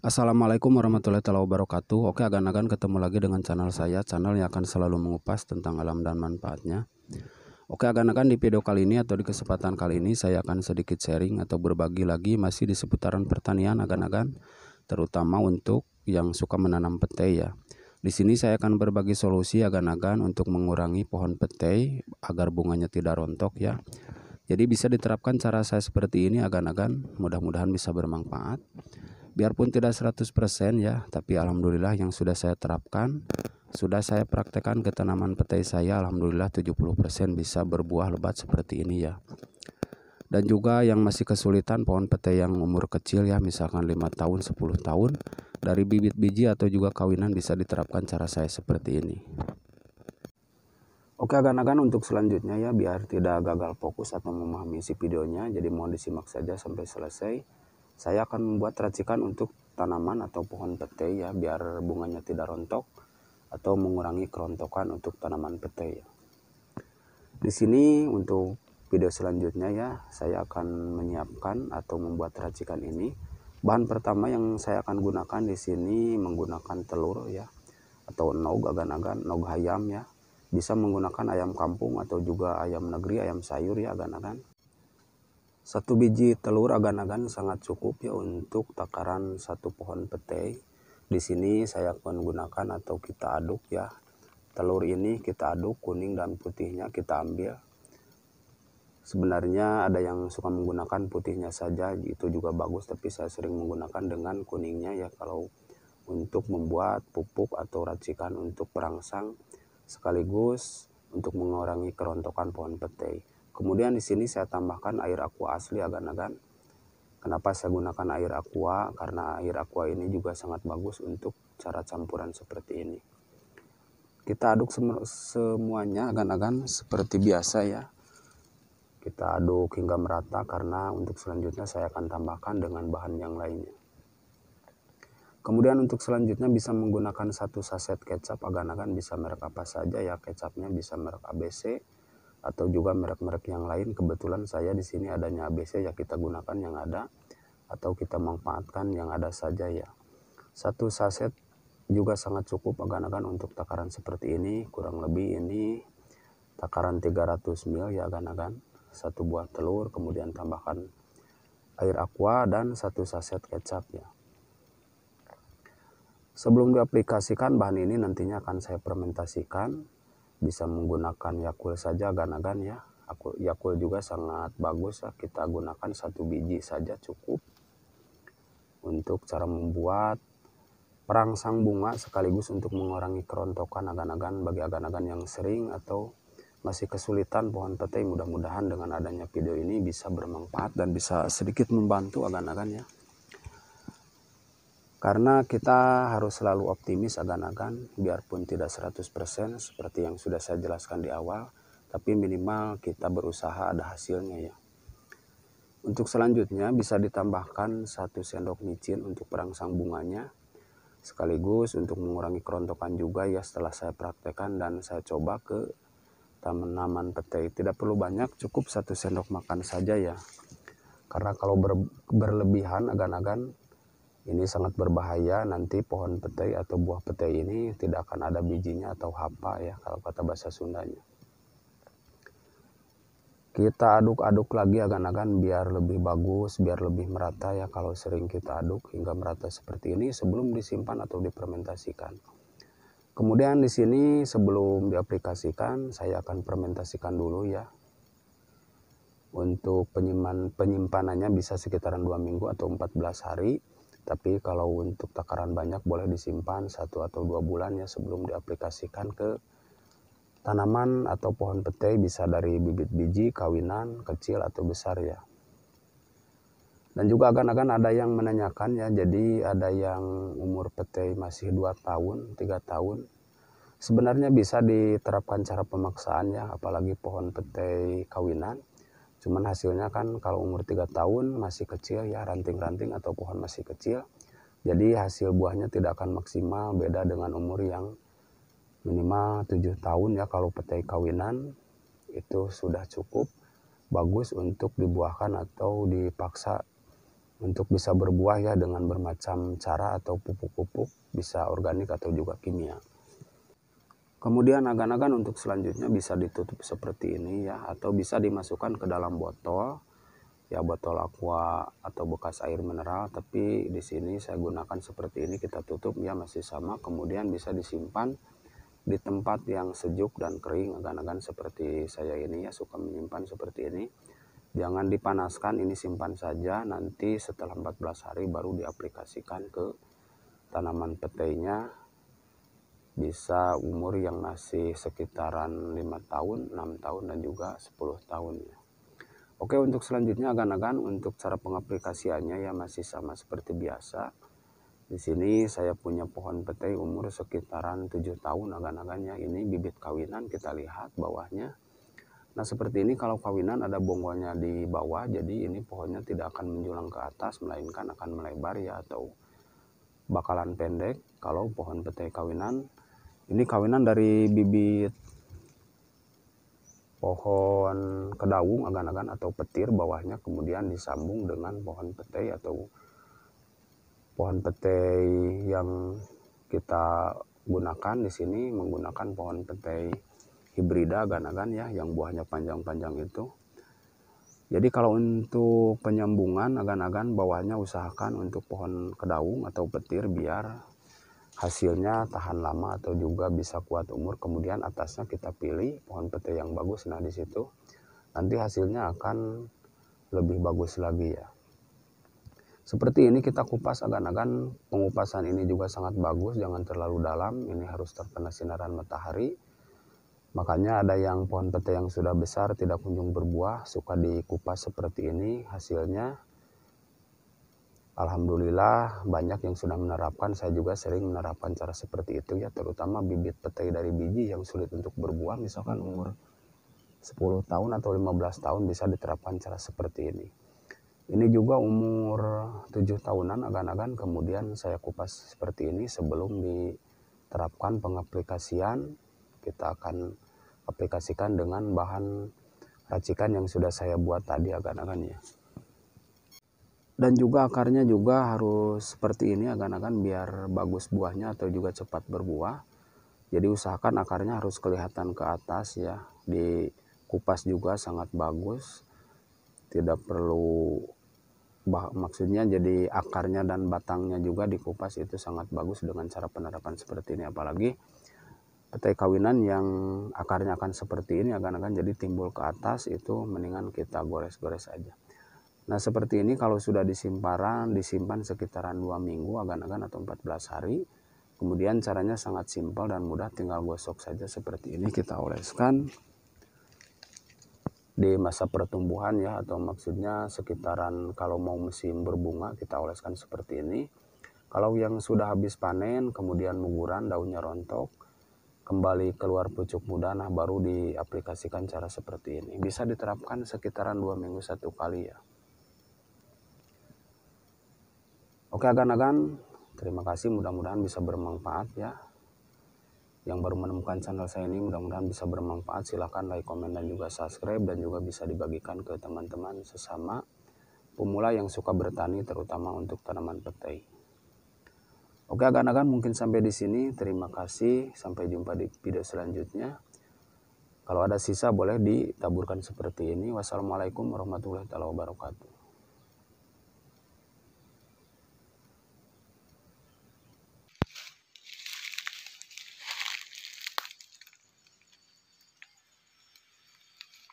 Assalamualaikum warahmatullahi wabarakatuh. Oke, agan-agan ketemu lagi dengan channel saya, channel yang akan selalu mengupas tentang alam dan manfaatnya. Oke, agan-agan di video kali ini atau di kesempatan kali ini saya akan sedikit sharing atau berbagi lagi masih di seputaran pertanian agan-agan, terutama untuk yang suka menanam petai ya. Di sini saya akan berbagi solusi agan-agan untuk mengurangi pohon petai agar bunganya tidak rontok ya. Jadi bisa diterapkan cara saya seperti ini agan-agan, mudah-mudahan bisa bermanfaat. Biarpun tidak 100% ya, tapi alhamdulillah yang sudah saya terapkan, sudah saya praktekkan ke tanaman petai saya, alhamdulillah 70% bisa berbuah lebat seperti ini ya. Dan juga yang masih kesulitan pohon petai yang umur kecil ya, misalkan 5 tahun, 10 tahun, dari bibit biji atau juga kawinan bisa diterapkan cara saya seperti ini. Oke agan-agan, untuk selanjutnya ya, biar tidak gagal fokus atau memahami isi videonya, jadi mohon disimak saja sampai selesai. Saya akan membuat racikan untuk tanaman atau pohon petai ya, biar bunganya tidak rontok atau mengurangi kerontokan untuk tanaman petai ya. Di sini untuk video selanjutnya ya, saya akan menyiapkan atau membuat racikan ini. Bahan pertama yang saya akan gunakan di sini menggunakan telur ya, atau nog agan-agan, nog ayam ya. Bisa menggunakan ayam kampung atau juga ayam negeri, ayam sayur ya agan-agan. Satu biji telur agan-agan sangat cukup ya untuk takaran satu pohon petai. Di sini saya akan gunakan atau kita aduk ya. Telur ini kita aduk, kuning dan putihnya kita ambil. Sebenarnya ada yang suka menggunakan putihnya saja, itu juga bagus, tapi saya sering menggunakan dengan kuningnya ya kalau untuk membuat pupuk atau racikan untuk perangsang sekaligus untuk mengurangi kerontokan pohon petai. Kemudian di sini saya tambahkan air aqua asli agan-agan. Kenapa saya gunakan air aqua? Karena air aqua ini juga sangat bagus untuk cara campuran seperti ini. Kita aduk semuanya agan-agan seperti biasa ya. Kita aduk hingga merata karena untuk selanjutnya saya akan tambahkan dengan bahan yang lainnya. Kemudian untuk selanjutnya bisa menggunakan satu saset kecap agan-agan, bisa merek apa saja ya kecapnya, bisa merek ABC atau juga merek-merek yang lain. Kebetulan saya di sini adanya ABC ya, kita gunakan yang ada atau kita manfaatkan yang ada saja ya. Satu saset juga sangat cukup agan-agan untuk takaran seperti ini. Kurang lebih ini takaran 300 ml ya agan-agan. Satu buah telur, kemudian tambahkan air aqua dan satu saset kecap ya. Sebelum diaplikasikan bahan ini nantinya akan saya fermentasikan. Bisa menggunakan Yakult saja agan-agan ya. Yakult juga sangat bagus ya, kita gunakan satu biji saja cukup untuk cara membuat perangsang bunga sekaligus untuk mengurangi kerontokan agan-agan. Bagi agan-agan yang sering atau masih kesulitan pohon petai, mudah-mudahan dengan adanya video ini bisa bermanfaat dan bisa sedikit membantu agan-agan ya. Karena kita harus selalu optimis agan-agan, biarpun tidak 100% seperti yang sudah saya jelaskan di awal, tapi minimal kita berusaha ada hasilnya ya. Untuk selanjutnya bisa ditambahkan 1 sendok micin untuk perangsang bunganya, sekaligus untuk mengurangi kerontokan juga ya setelah saya praktekkan dan saya coba ke tanaman petai. Tidak perlu banyak, cukup 1 sendok makan saja ya. Karena kalau berlebihan agan-agan, ini sangat berbahaya, nanti pohon petai atau buah petai ini tidak akan ada bijinya atau hapa ya kalau kata bahasa Sundanya. Kita aduk-aduk lagi agan-agan biar lebih bagus, biar lebih merata ya. Kalau sering kita aduk hingga merata seperti ini sebelum disimpan atau difermentasikan. Kemudian di sini sebelum diaplikasikan saya akan fermentasikan dulu ya. Untuk penyimpanannya bisa sekitaran 2 minggu atau 14 hari. Tapi kalau untuk takaran banyak boleh disimpan 1 atau 2 bulan ya sebelum diaplikasikan ke tanaman atau pohon petai, bisa dari bibit biji, kawinan, kecil atau besar ya. Dan juga agan-agan ada yang menanyakan ya, jadi ada yang umur petai masih 2 tahun, 3 tahun. Sebenarnya bisa diterapkan cara pemaksaan ya, apalagi pohon petai kawinan. Cuman hasilnya kan kalau umur 3 tahun masih kecil ya, ranting-ranting atau pohon masih kecil. Jadi hasil buahnya tidak akan maksimal, beda dengan umur yang minimal 7 tahun ya. Kalau petai kawinan itu sudah cukup bagus untuk dibuahkan atau dipaksa untuk bisa berbuah ya dengan bermacam cara atau pupuk-pupuk, bisa organik atau juga kimia. Kemudian agan-agan untuk selanjutnya bisa ditutup seperti ini ya, atau bisa dimasukkan ke dalam botol ya, botol aqua atau bekas air mineral, tapi di sini saya gunakan seperti ini, kita tutup ya masih sama. Kemudian bisa disimpan di tempat yang sejuk dan kering, agan-agan seperti saya ini ya, suka menyimpan seperti ini. Jangan dipanaskan, ini simpan saja, nanti setelah 14 hari baru diaplikasikan ke tanaman petainya. Bisa umur yang masih sekitaran 5 tahun, 6 tahun dan juga 10 tahun ya. Oke, untuk selanjutnya agan-agan untuk cara pengaplikasiannya ya masih sama seperti biasa. Di sini saya punya pohon petai umur sekitaran 7 tahun agan-agannya. Ini bibit kawinan, kita lihat bawahnya. Nah seperti ini, kalau kawinan ada bonggolnya di bawah, jadi ini pohonnya tidak akan menjulang ke atas, melainkan akan melebar ya, atau bakalan pendek. Kalau pohon petai kawinan, ini kawinan dari bibit pohon kedaung agan-agan atau petir bawahnya, kemudian disambung dengan pohon petai atau pohon petai yang kita gunakan di sini menggunakan pohon petai hibrida agan-agan ya, yang buahnya panjang-panjang itu. Jadi kalau untuk penyambungan agan-agan bawahnya usahakan untuk pohon kedaung atau petir biar hasilnya tahan lama atau juga bisa kuat umur. Kemudian atasnya kita pilih pohon petai yang bagus. Nah di situ nanti hasilnya akan lebih bagus lagi ya. Seperti ini kita kupas agan-agan. Pengupasan ini juga sangat bagus, jangan terlalu dalam, ini harus terkena sinaran matahari. Makanya ada yang pohon petai yang sudah besar tidak kunjung berbuah, suka dikupas seperti ini. Hasilnya alhamdulillah banyak yang sudah menerapkan, saya juga sering menerapkan cara seperti itu ya, terutama bibit petai dari biji yang sulit untuk berbuah, misalkan umur 10 tahun atau 15 tahun bisa diterapkan cara seperti ini. Ini juga umur 7 tahunan agan-agan, kemudian saya kupas seperti ini. Sebelum diterapkan pengaplikasian, kita akan aplikasikan dengan bahan racikan yang sudah saya buat tadi agan-agan ya. Dan juga akarnya juga harus seperti ini agan-agan biar bagus buahnya atau juga cepat berbuah. Jadi usahakan akarnya harus kelihatan ke atas ya. Dikupas juga sangat bagus. Tidak perlu maksudnya jadi akarnya dan batangnya juga dikupas, itu sangat bagus dengan cara penerapan seperti ini. Apalagi petai kawinan yang akarnya akan seperti ini akan jadi timbul ke atas, itu mendingan kita gores-gores aja. Nah seperti ini kalau sudah disimpan sekitaran 2 minggu agan atau 14 hari. Kemudian caranya sangat simpel dan mudah, tinggal gosok saja seperti ini, kita oleskan di masa pertumbuhan ya, atau maksudnya sekitaran kalau mau musim berbunga kita oleskan seperti ini. Kalau yang sudah habis panen kemudian mengguran, daunnya rontok, kembali keluar pucuk muda, nah baru diaplikasikan cara seperti ini. Bisa diterapkan sekitaran 2 minggu 1 kali ya. Oke agan-agan, terima kasih, mudah-mudahan bisa bermanfaat ya. Yang baru menemukan channel saya ini mudah-mudahan bisa bermanfaat. Silahkan like, komen, dan juga subscribe, dan juga bisa dibagikan ke teman-teman sesama pemula yang suka bertani, terutama untuk tanaman petai. Oke agan-agan, mungkin sampai di sini. Terima kasih, sampai jumpa di video selanjutnya. Kalau ada sisa boleh ditaburkan seperti ini. Wassalamualaikum warahmatullahi wabarakatuh.